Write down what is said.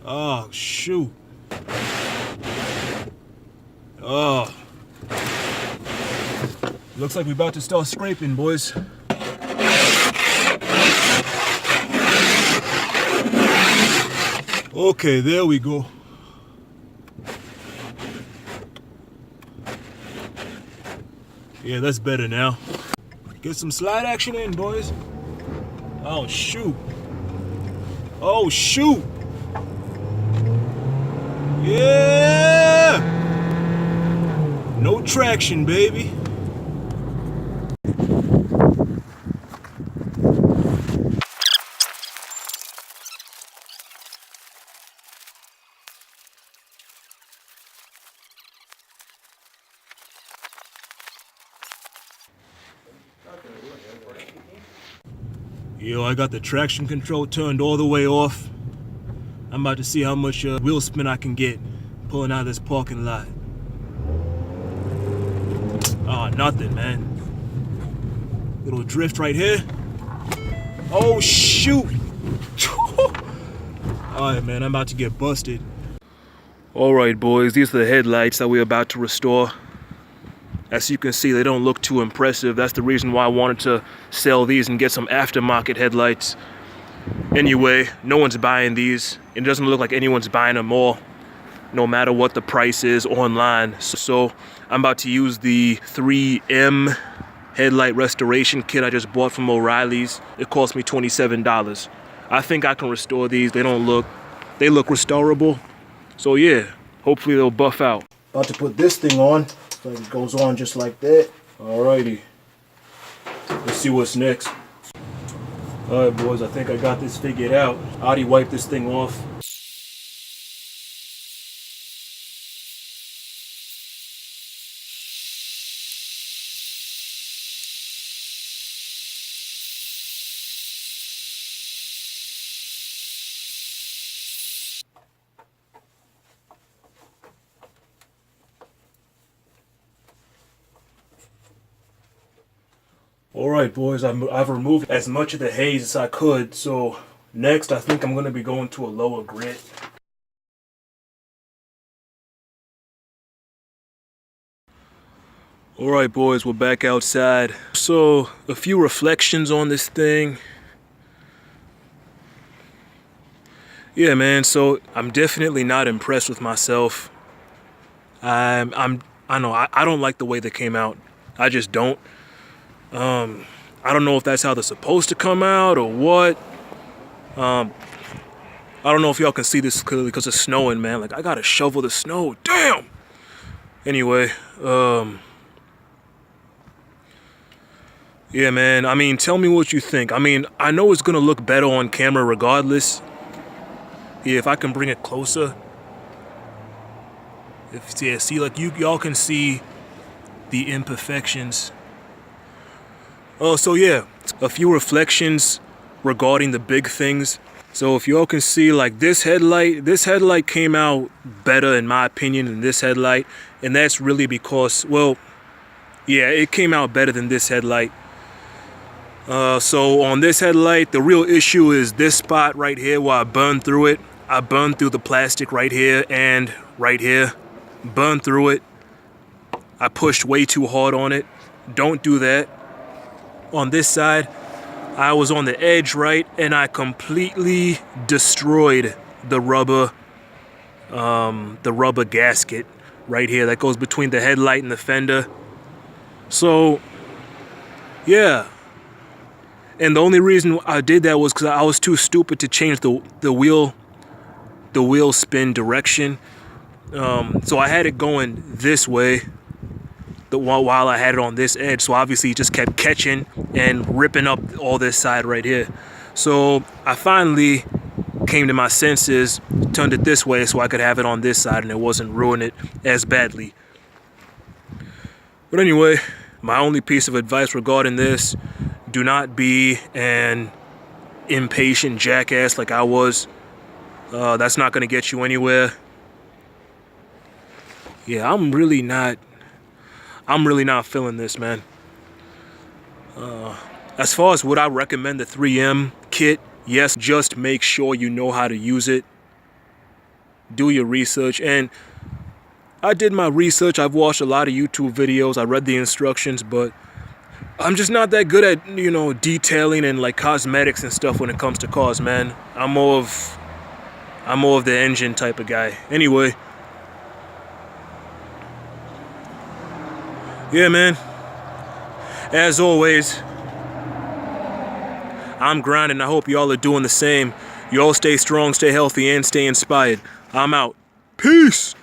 Oh, shoot. Oh. Looks like we're about to start scraping, boys. Okay, there we go. Yeah, that's better now. Get some slide action in, boys. Oh, shoot. Oh, shoot. Yeah! No traction, baby. Yo, I got the traction control turned all the way off. I'm about to see how much wheel spin I can get pulling out of this parking lot. Oh, nothing, man. Little drift right here. Oh, shoot. Alright, man, I'm about to get busted. Alright, boys, these are the headlights that we're about to restore. As you can see, they don't look too impressive. That's the reason why I wanted to sell these and get some aftermarket headlights. Anyway, no one's buying these. It doesn't look like anyone's buying them all, no matter what the price is online. So I'm about to use the 3M headlight restoration kit I just bought from O'Reilly's. It cost me $27. I think I can restore these. They look restorable. So yeah, hopefully they'll buff out. About to put this thing on. So it goes on just like that. Alrighty. Let's see what's next. Alright, boys, I think I got this figured out. I already wiped this thing off. Alright, boys, I've removed as much of the haze as I could, so next I think I'm going to be going to a lower grit. Alright, boys, we're back outside. So, a few reflections on this thing. Yeah, man, so I'm definitely not impressed with myself. I don't like the way they came out. I just don't. I don't know if that's how they're supposed to come out or what. I don't know if y'all can see this clearly because it's snowing, man. Like, I gotta shovel the snow. Damn! Anyway, yeah, man, I mean, tell me what you think. I mean, I know it's gonna look better on camera regardless. Yeah, if I can bring it closer. See, like, y'all can see the imperfections. Oh, so yeah, a few reflections regarding the big things. So if y'all can see, like, this headlight came out better in my opinion than this headlight, and that's really because, well, yeah, it came out better than this headlight. So on this headlight, the real issue is this spot right here where I burned through it. I burned through the plastic right here and right here. Burned through it. I pushed way too hard on it. Don't do that. On this side, I was on the edge, right, and I completely destroyed the rubber gasket right here that goes between the headlight and the fender. So, yeah. And the only reason I did that was because I was too stupid to change the wheel spin direction. So I had it going this way while I had it on this edge. So obviously it just kept catching and ripping up all this side right here. So I finally came to my senses, turned it this way so I could have it on this side and it wasn't ruining it as badly. But anyway, my only piece of advice regarding this, do not be an impatient jackass like I was. That's not going to get you anywhere. Yeah, I'm really not feeling this, man. As far as would I recommend the 3M kit, yes, just make sure you know how to use it. do your research. And I did my research. I've watched a lot of YouTube videos. I read the instructions, but I'm just not that good at, you know, detailing and like cosmetics and stuff when it comes to cars, man. I'm more of the engine type of guy. Anyway. Yeah, man. As always, I'm grinding. I hope y'all are doing the same. Y'all stay strong, stay healthy, and stay inspired. I'm out. Peace.